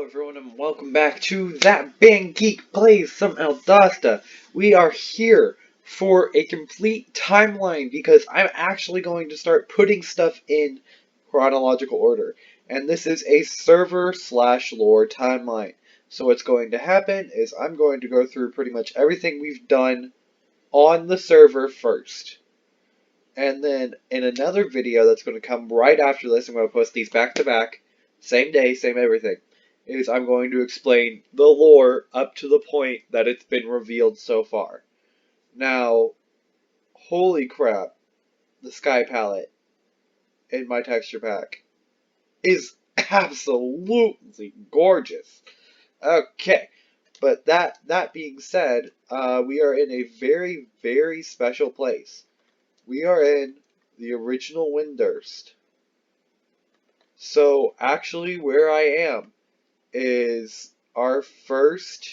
everyone, and welcome back to That Band Geek Plays Some Aldasta. We are here for a complete timeline because I'm actually going to start putting stuff in chronological order. And this is a server/lore timeline. So what's going to happen is I'm going to go through pretty much everything we've done on the server first. And then in another video that's going to come right after this, I'm going to post these back to back, same day, same everything, is I'm going to explain the lore up to the point that it's been revealed so far. Now, holy crap, the sky palette in my texture pack is absolutely gorgeous. Okay, but that being said, we are in a very, very special place. We are in the original Windurst. So actually where I am is our first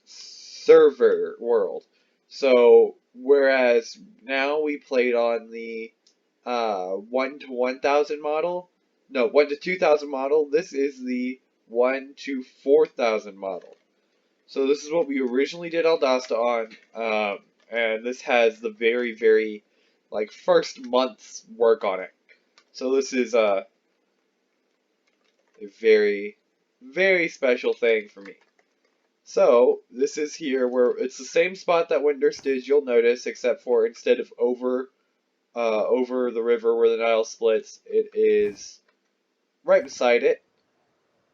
server world. So whereas now we played on the 1 to 1000 model, no, 1 to 2000 model, this is the 1 to 4000 model. So this is what we originally did Aldasta on, and this has the very, very, like, first month's work on it. So this is a very, very special thing for me. So this is here where it's the same spot that Windurst is, you'll notice, except for instead of over the river where the Nile splits, it is right beside it.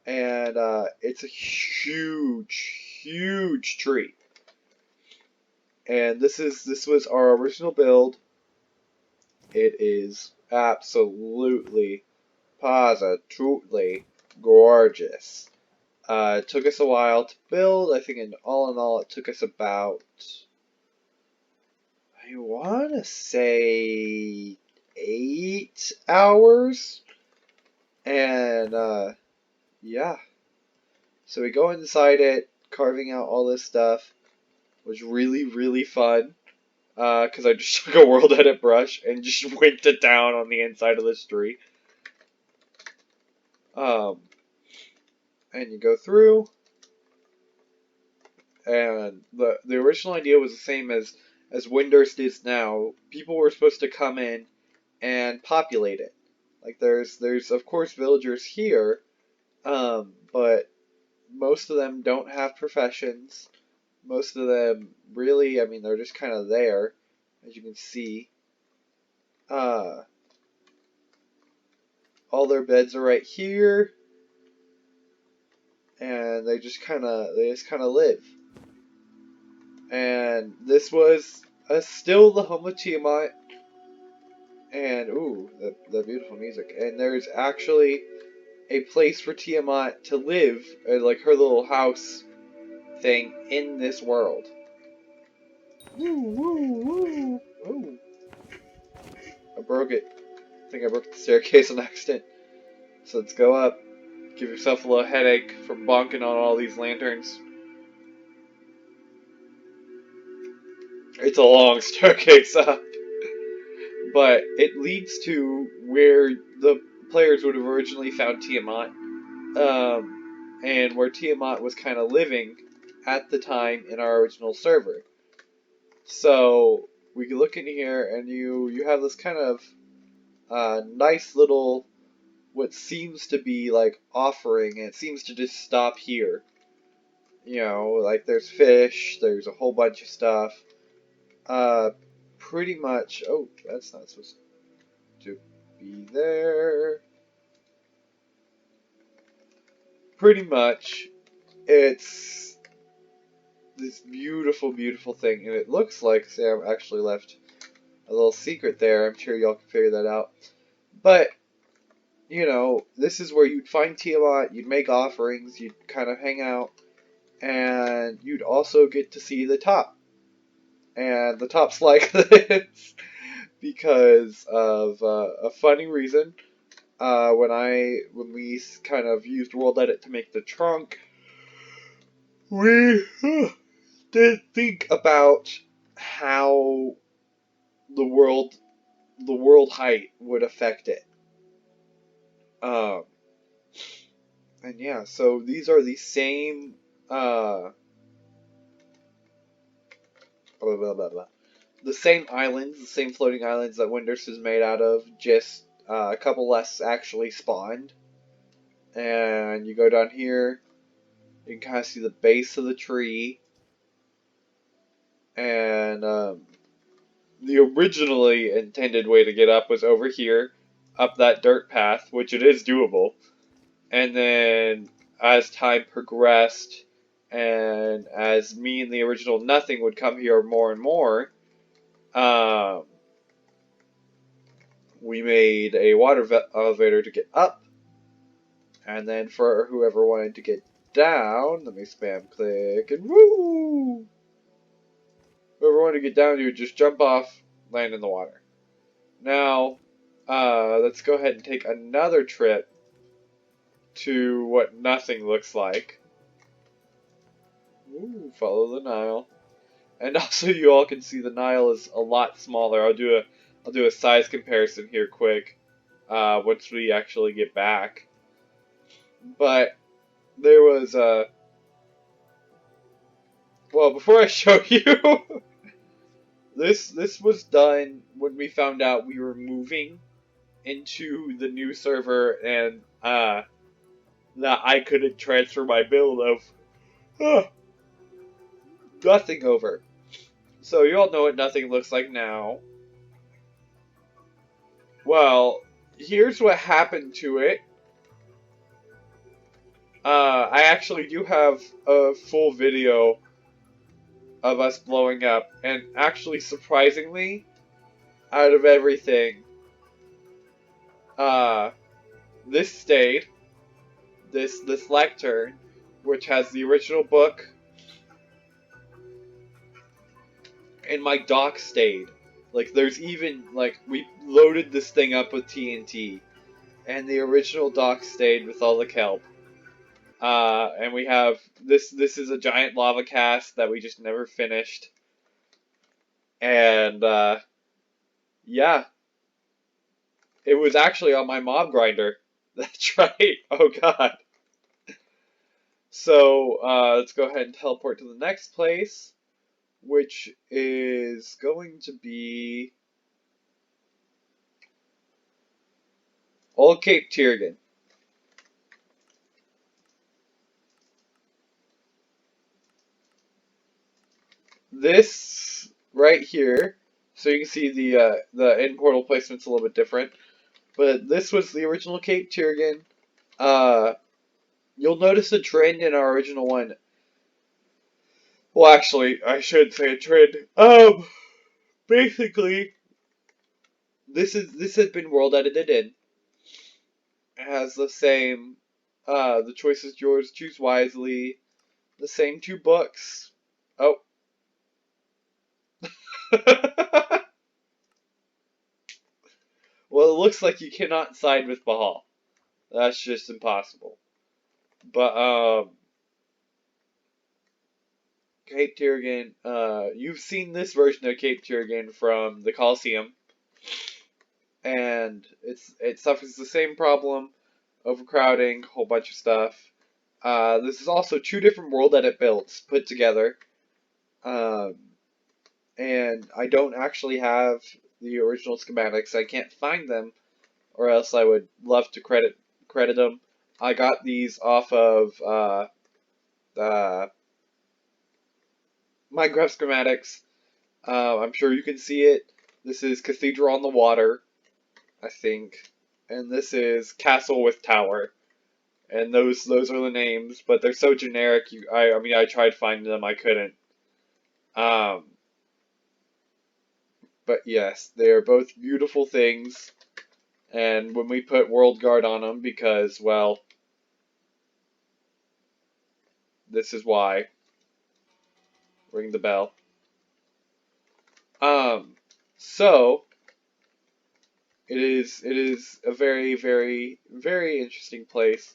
And it's a huge, huge tree. And this was our original build. It is absolutely, positively gorgeous. It took us a while to build. I think in all, it took us about, I want to say 8 hours. And yeah. So we go inside it, carving out all this stuff. Was really, really fun. Because I just took a world edit brush and just went to town on the inside of this tree. And you go through, and the original idea was the same as Windurst is now. People were supposed to come in and populate it. Like there's of course villagers here, but most of them don't have professions. Most of them really, I mean, they're just kind of there, as you can see. All their beds are right here, and they just kind of live. And this was still the home of Tiamat, and ooh, the beautiful music. And there's actually a place for Tiamat to live, like her little house thing in this world. Woo, woo, woo. Ooh. I broke it. I think I broke the staircase on accident. So let's go up. Give yourself a little headache from bonking on all these lanterns. It's a long staircase up. But it leads to where the players would have originally found Tiamat. And where Tiamat was kind of living at the time in our original server. So we can look in here and you have this kind of nice little, what seems to be like offering, and it seems to just stop here. You know, like there's fish, there's a whole bunch of stuff. Pretty much, oh, that's not supposed to be there. Pretty much, it's this beautiful, beautiful thing, and it looks like Sam actually left a little secret there. I'm sure y'all can figure that out. But, you know, this is where you'd find Tiamat, you'd make offerings, you'd kind of hang out, and you'd also get to see the top. And the top's like this because of a funny reason. When we kind of used World Edit to make the trunk, we did think about how the world height would affect it. And yeah, so these are the same, blah, blah, blah, blah. The same islands, the same floating islands that Windurst is made out of, just a couple less actually spawned. And you go down here, you can kind of see the base of the tree. And the originally intended way to get up was over here, up that dirt path, which it is doable. And then as time progressed, and as me and the original Nothing would come here more and more, um, we made a water elevator to get up, and then for whoever wanted to get down, let me spam click, and woo! Whoever wanted to get down, you would just jump off, land in the water. Now, let's go ahead and take another trip to what Nothing looks like. Ooh, follow the Nile. And also, you all can see the Nile is a lot smaller. I'll do a size comparison here quick. Once we actually get back. But there was well, before I show you, this was done when we found out we were moving into the new server, and that I couldn't transfer my build of Nothing over. So you all know what Nothing looks like now. Well, here's what happened to it. I actually do have a full video of us blowing up, and actually, surprisingly, out of everything, uh, this stayed. This lectern, which has the original book, and my dock stayed. Like, there's even, like, we loaded this thing up with TNT, and the original dock stayed with all the kelp. And we have, this is a giant lava cast that we just never finished. And, yeah. It was actually on my mob grinder. That's right. Oh, God. So, let's go ahead and teleport to the next place, which is going to be Old Cape Tiergan. This right here, so you can see the end portal placement's a little bit different, but this was the original Cape Tiergan. You'll notice a trend in our original one. Well, actually, I should say a trend. Basically, this has been world edited in. It has the same, the choice is yours, choose wisely. The same two books. Oh. Well, it looks like you cannot side with Bahal. That's just impossible. But, Cape Tiergan, you've seen this version of Cape Tiergan from the Coliseum. And it suffers the same problem, overcrowding, whole bunch of stuff. This is also two different world edit builds put together. And I don't actually have the original schematics. I can't find them, or else I would love to credit them. I got these off of Minecraft schematics. I'm sure you can see it. This is Cathedral on the Water, I think, and this is Castle with Tower. And those are the names, but they're so generic. I mean, I tried finding them, I couldn't. But yes, they are both beautiful things. And when we put World Guard on them, because, well, this is why. Ring the bell. So it is a very, very, very interesting place.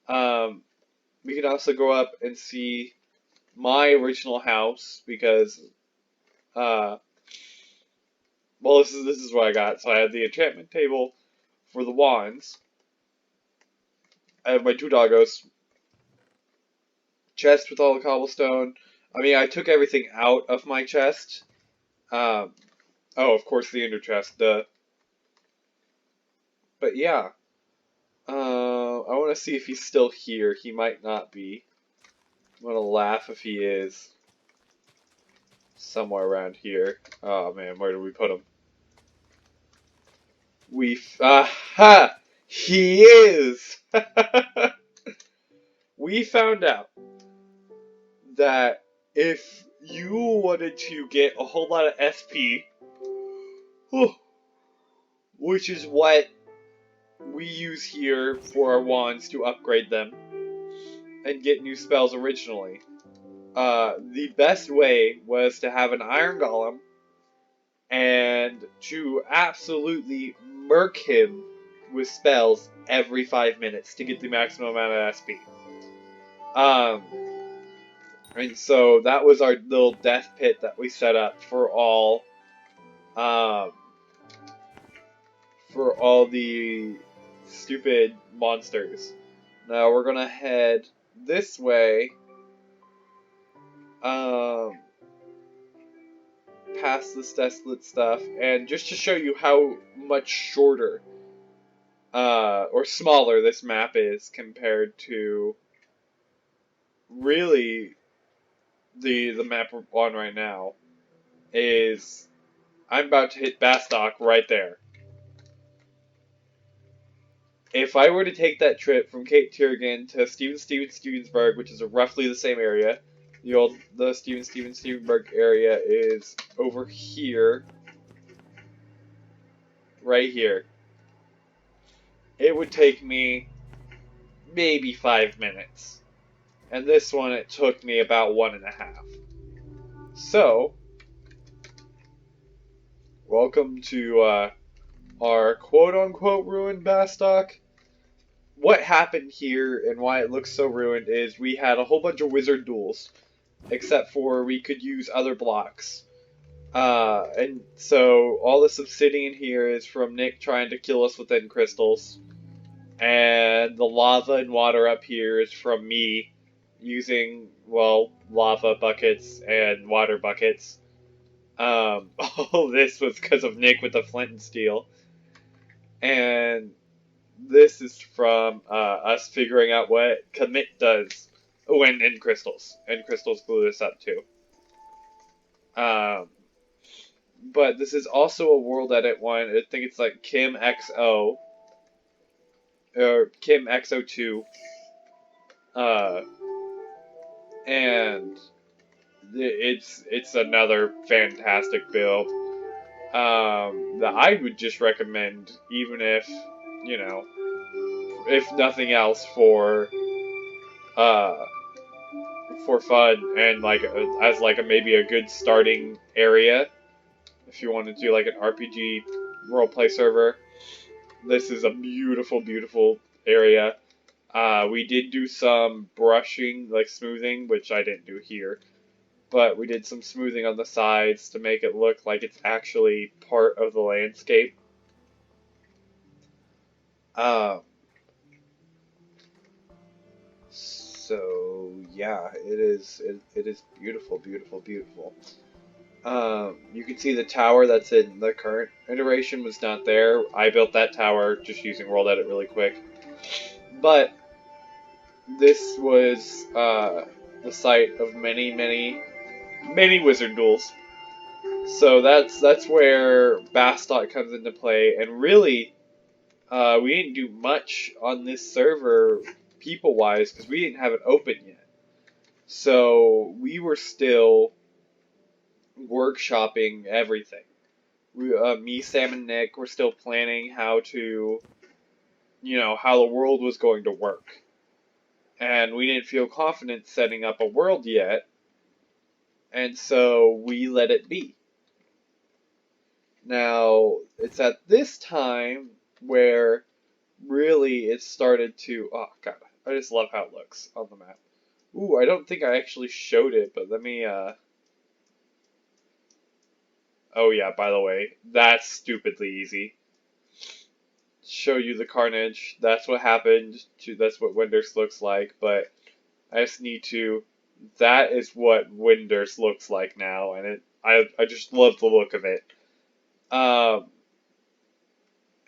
We can also go up and see my original house because, well, this is what I got. So I had the enchantment table for the wands, I have my 2 doggos. Chest with all the cobblestone. I mean, I took everything out of my chest. Um, oh, of course, the ender chest, duh. But yeah. I want to see if he's still here. He might not be. I'm gonna laugh if he is. Somewhere around here. Oh man, where did we put him? Aha! He is! We found out that if you wanted to get a whole lot of SP, which is what we use here for our wands to upgrade them and get new spells originally, the best way was to have an iron golem and to absolutely murk him with spells every 5 minutes to get the maximum amount of SP. And so that was our little death pit that we set up um, for all the stupid monsters. Now we're gonna head this way, past this desolate stuff, and just to show you how much shorter, or smaller this map is compared to really the map we're on right now, is I'm about to hit Bastok right there. If I were to take that trip from Cape Tiergan to Stevensburg, which is roughly the same area, the Stevensburg area is over here, right here. It would take me maybe 5 minutes. And this one, it took me about 1.5. So, welcome to our quote-unquote ruined Bastok. What happened here and why it looks so ruined is we had a whole bunch of wizard duels, except for we could use other blocks. And so all this obsidian here is from Nick trying to kill us with end crystals. And the lava and water up here is from me using, well, lava buckets and water buckets. All this was because of Nick with the flint and steel. And this is from us figuring out what commit does when end crystals. End crystals blew this up too. But this is also a world edit one. I think it's like Kim XO or Kim XO2. And it's another fantastic build that I would just recommend, even if, you know, if nothing else for fun and like as like maybe a good starting area if you want to do like an RPG roleplay server. This is a beautiful, beautiful area. We did do some brushing, like smoothing, which I didn't do here. But we did some smoothing on the sides to make it look like it's actually part of the landscape. So yeah, it is beautiful, beautiful, beautiful. You can see the tower that's in the current iteration was not there. I built that tower just using World Edit really quick. But this was the site of many, many, many wizard duels. So that's where Bastot comes into play, and really, we didn't do much on this server people-wise because we didn't have it open yet. So we were still workshopping everything. Me, Sam, and Nick were still planning how to, you know, how the world was going to work. And we didn't feel confident setting up a world yet, and so we let it be. Now, it's at this time where really it started to, oh god, I just love how it looks on the map. Ooh, I don't think I actually showed it, but let me, oh yeah, by the way, that's stupidly easy. show you the carnage. That's what happened. That's what Winders looks like. But I just need to. That is what Winders looks like now, and I just love the look of it. Um,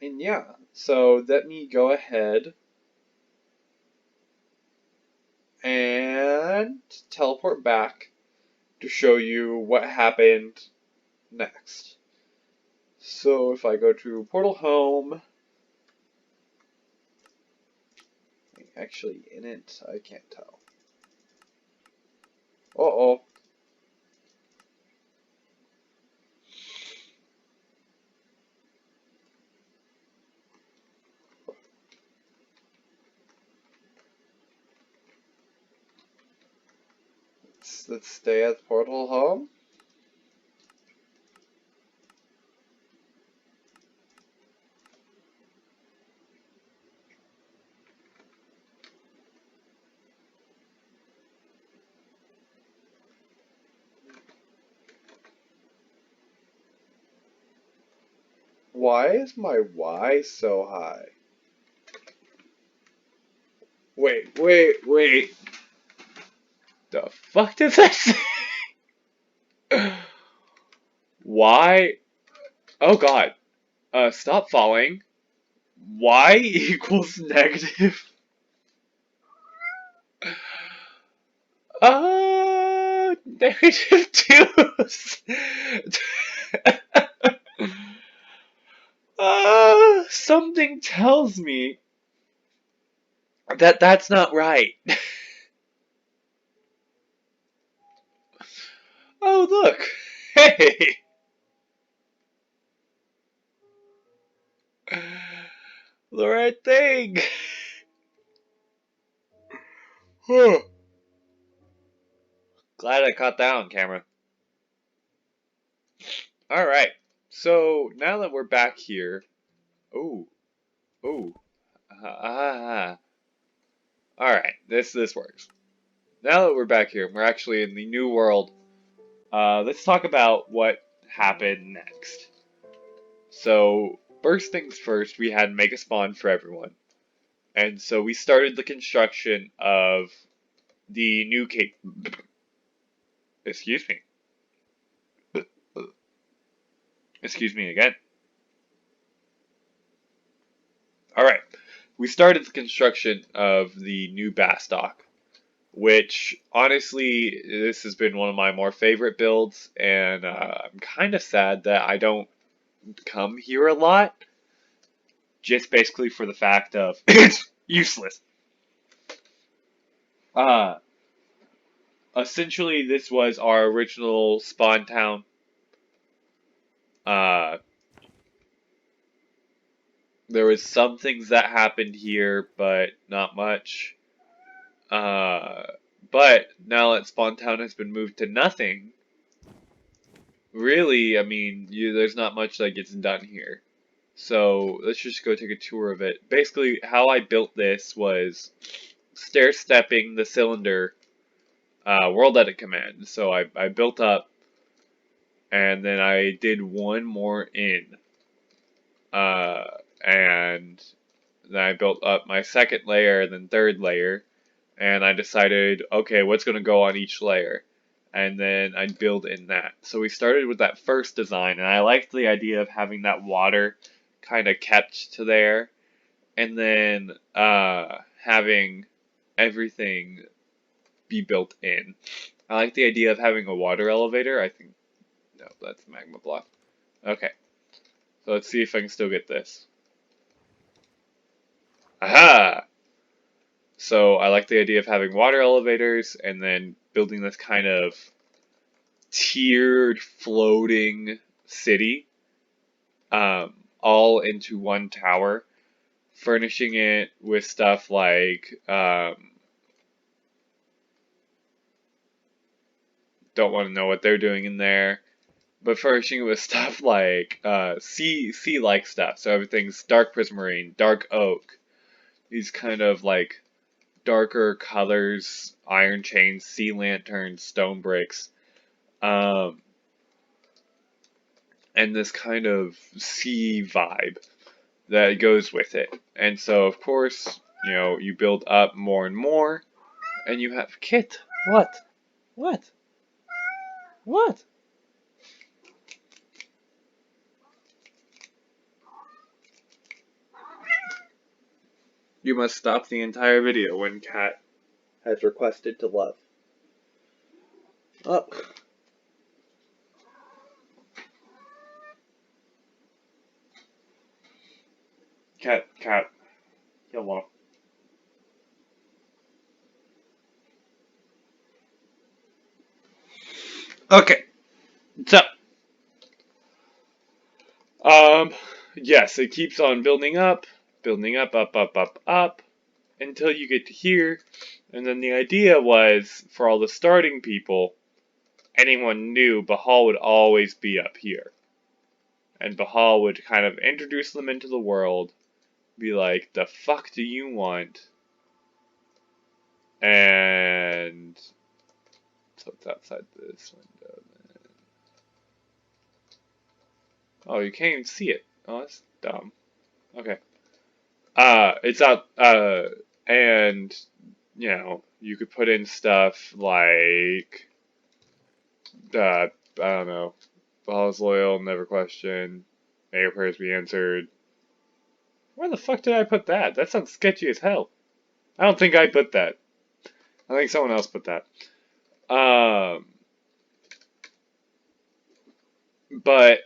and yeah, so let me go ahead and teleport back to show you what happened next. So if I go to Portal Home, actually in it, I can't tell. Uh-oh. Let's stay at Portal Home. Why is my Y so high? Wait. The fuck does that say? Y? Oh god. Stop falling. Y equals negative. Negative 2. Something tells me that that's not right. Oh, look. Hey. The right thing. Huh. Glad I caught that on camera. Alright. So, now that we're back here. Oh. Oh. Alright. This works. Now that we're back here, we're actually in the new world. Let's talk about what happened next. So, first things first, we had Mega Spawn for everyone. And so we started the construction of the new cave. Excuse me. Excuse me again. Alright. We started the construction of the new Bastock, which, honestly, this has been one of my more favorite builds, and I'm kind of sad that I don't come here a lot, just basically for the fact of it's useless. Uh, Essentially, this was our original spawn town. Uh, there was some things that happened here, but not much. Uh, but now that Spawn Town has been moved to nothing, really, I mean, there's not much that gets done here. So let's just go take a tour of it. Basically, how I built this was stair-stepping the cylinder world edit command. So I built up, and then I did one more in. And then I built up my second layer, and then third layer, and I decided, okay, what's going to go on each layer? And then I'd build in that. So we started with that first design, and I liked the idea of having that water kind of kept to there, and then having everything be built in. I like the idea of having a water elevator. I think, no, that's magma block. Okay, so let's see if I can still get this. Aha! So I like the idea of having water elevators and then building this kind of tiered floating city, all into one tower, furnishing it with stuff like, don't want to know what they're doing in there, but furnishing it with stuff like sea-like stuff. So everything's dark prismarine, dark oak, these kind of like darker colors, iron chains, sea lanterns, stone bricks, and this kind of sea vibe. that goes with it. And so, of course, you know, you build up more and more, and you have Kit. What? What? What? You must stop the entire video when Cat has requested to love. Oh. Cat. Hello. Okay. So, yes, it keeps on building up, up, until you get to here. And then the idea was, for all the starting people, anyone new, Bahal would always be up here. And Bahal would kind of introduce them into the world, be like, the fuck do you want? And so it's outside this window. Oh, you can't even see it. Oh, that's dumb. Okay. It's out, and, you know, you could put in stuff like, I don't know, Bahal's loyal, never question, may your prayers be answered. Where the fuck did I put that? That sounds sketchy as hell. I don't think I put that. I think someone else put that. But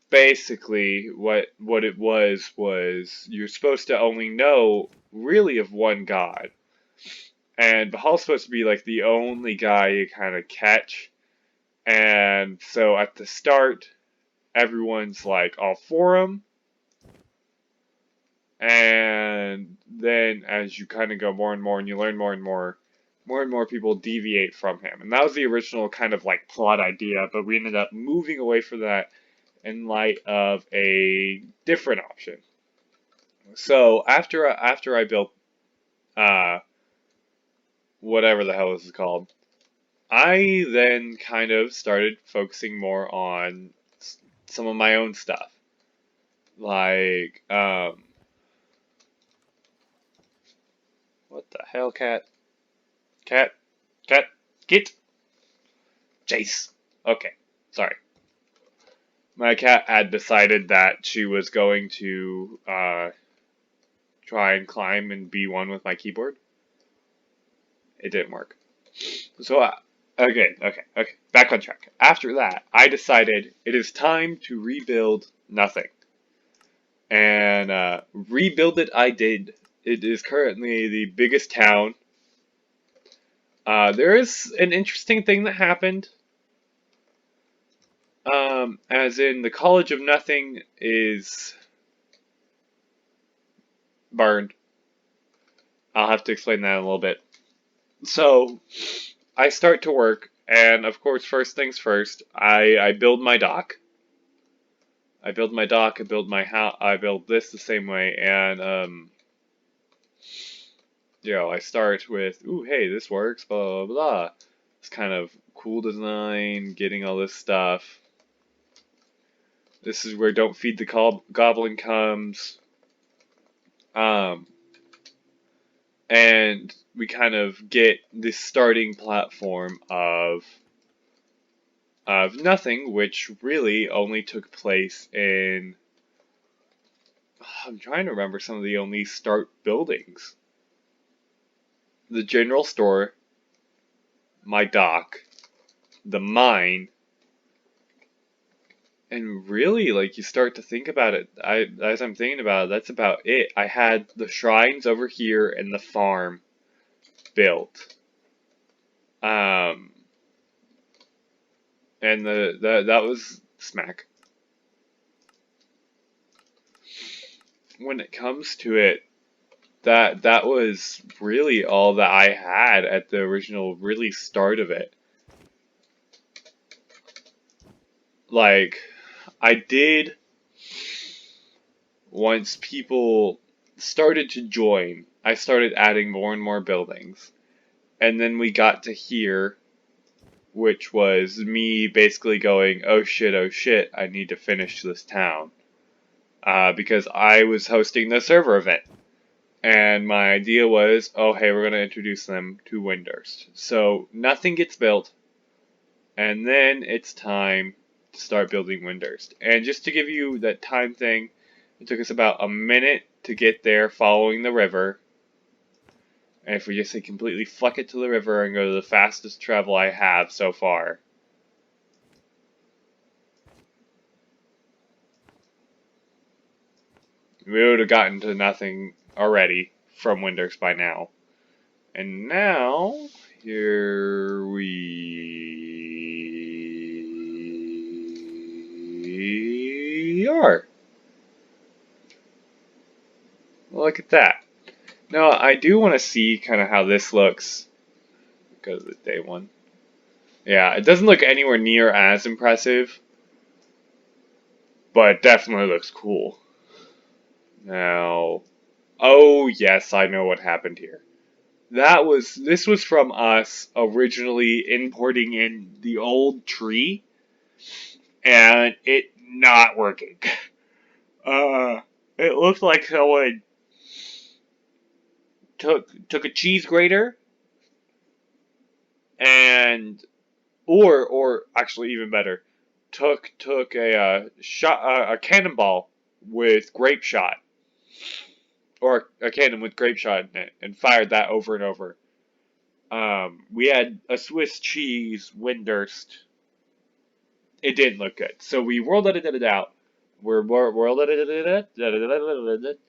basically, what it was you're supposed to only know really of one god, and Bahal's supposed to be like the only guy you kind of catch. And so at the start, everyone's like all for him, and then as you kind of go more and more and you learn more and more people deviate from him. And that was the original kind of like plot idea, but we ended up moving away from that in light of a different option. So after I built whatever the hell this is called, I then kind of started focusing more on some of my own stuff. Like, what the hell, cat? Cat? Cat? Get! Jace! Okay, sorry. My cat had decided that she was going to, try and climb and be one with my keyboard. It didn't work. So, okay, back on track. After that, I decided it is time to rebuild nothing. And, rebuild it I did. It is currently the biggest town. There is an interesting thing that happened. As in, the College of Nothing is burned. I'll have to explain that in a little bit. So, I start to work, and of course, first things first, I build my dock. I build my dock, I build my house, I build this the same way, and, you know, I start with, ooh, hey, this works, blah, blah, blah. It's kind of cool design, getting all this stuff. This is where Don't Feed the Goblin comes. And we kind of get this starting platform of nothing, which really only took place in... I'm trying to remember some of the only start buildings. The general store, my dock, the mine, and really, like, you start to think about it, as I'm thinking about it, that's about it. I had the shrines over here and the farm built. And that was smack. When it comes to it, that was really all that I had at the original really start of it. Like, I did, once people started to join, I started adding more and more buildings. And then we got to here, which was me basically going, oh shit, I need to finish this town. because I was hosting the server event. And my idea was, oh hey, we're going to introduce them to Windurst. So nothing gets built, and then it's time to start building Windurst. And just to give you that time thing, it took us about a minute to get there following the river. And if we just say completely fuck it to the river and go to the fastest travel I have so far. We would have gotten to nothing already from Windurst by now. And now, here we are. Look at that. Now, I do want to see kind of how this looks. Go to the day one. Yeah, it doesn't look anywhere near as impressive, but it definitely looks cool. Now, oh yes, I know what happened here. This was from us originally importing in the old tree, and it not working. It looked like someone took a cheese grater and or actually even better, took a shot a cannonball with grape shot, or a cannon with grape shot in it, and fired that over and over. We had a Swiss cheese Windurst. It didn't look good, so we rolled it out. We're rolled it,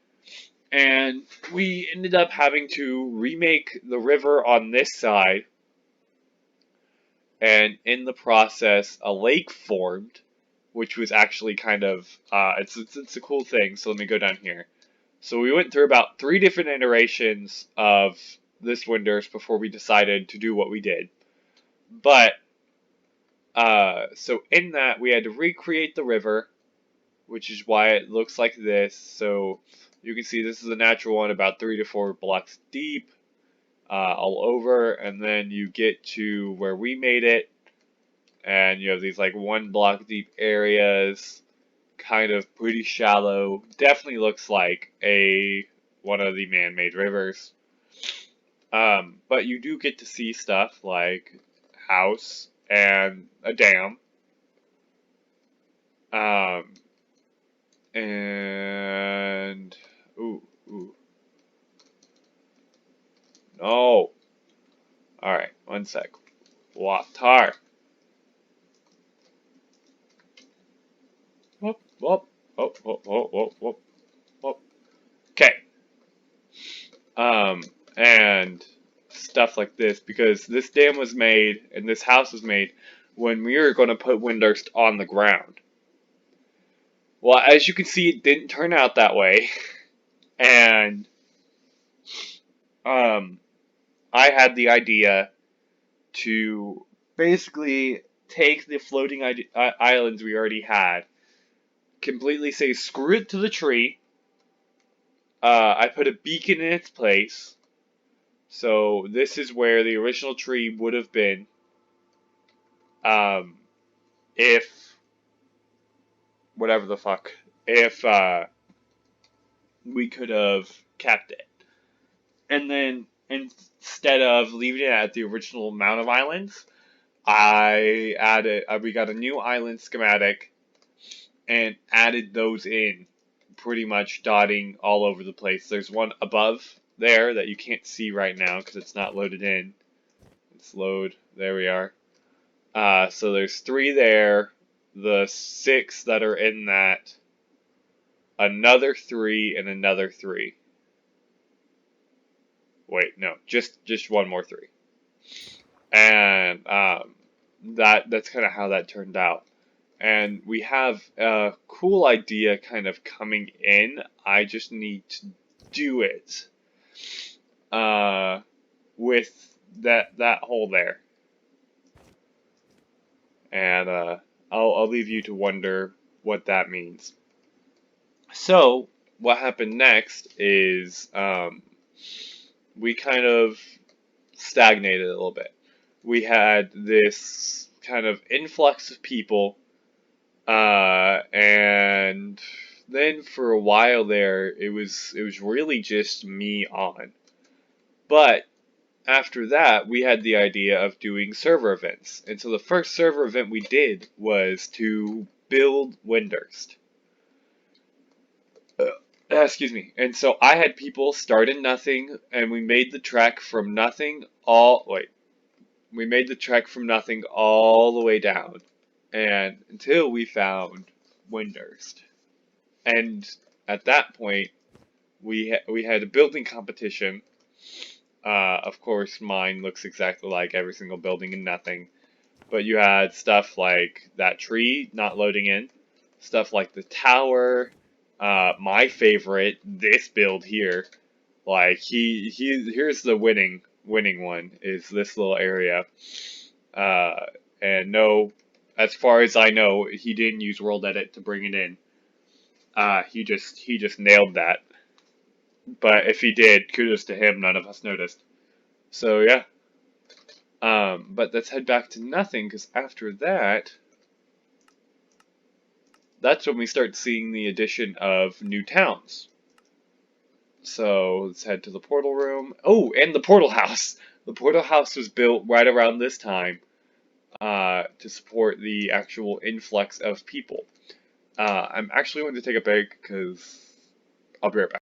and we ended up having to remake the river on this side, and in the process, a lake formed, which was actually kind of it's a cool thing. So let me go down here. So we went through about 3 different iterations of this Windurst before we decided to do what we did. But so in that we had to recreate the river, which is why it looks like this. So you can see this is a natural one, about 3 to 4 blocks deep, all over, and then you get to where we made it, and you have these like 1 block deep areas, kind of pretty shallow. Definitely looks like one of the man-made rivers. But you do get to see stuff like house and a dam. And ooh. No. Alright, 1 sec. Water. Whoop, whoop, whoop, whoop, whoop, whoop, whoop, whoop. Okay. And stuff like this, because this dam was made and this house was made when we were going to put Windurst on the ground. Well, as you can see, it didn't turn out that way. And I had the idea to basically take the floating islands we already had, completely say screw it to the tree. I put a beacon in its place. So this is where the original tree would have been, if whatever the fuck, if we could have kept it. And then instead of leaving it at the original amount of islands, we got a new island schematic and added those in, pretty much dotting all over the place. There's one above there that you can't see right now because it's not loaded in. Let's load. There we are. So there's 3 there, the 6 that are in that, another 3, and another 3. Wait, no, just 1 more 3. And that's kind of how that turned out. And we have a cool idea kind of coming in. I just need to do it with that hole there. And I'll leave you to wonder what that means. So what happened next is we kind of stagnated a little bit. We had this kind of influx of people, and then for a while there, it was really just me on. But after that, we had the idea of doing server events. And so the first server event we did was to build Windurst. Excuse me. And so I had people start in nothing, and we made the trek from nothing all. Wait. We made the trek from nothing all the way down, and until we found Windurst. And at that point, we had a building competition. Of course, mine looks exactly like every single building in nothing. But you had stuff like that tree not loading in, stuff like the tower. My favorite, this build here. Like here's the winning one is this little area. Uh, and no, as far as I know, he didn't use World Edit to bring it in. He just nailed that. But if he did, kudos to him. None of us noticed. So yeah. But let's head back to nothing because after that, that's when we start seeing the addition of new towns. So let's head to the portal room. Oh, and the portal house. The portal house was built right around this time to support the actual influx of people. I'm actually going to take a break because I'll be right back.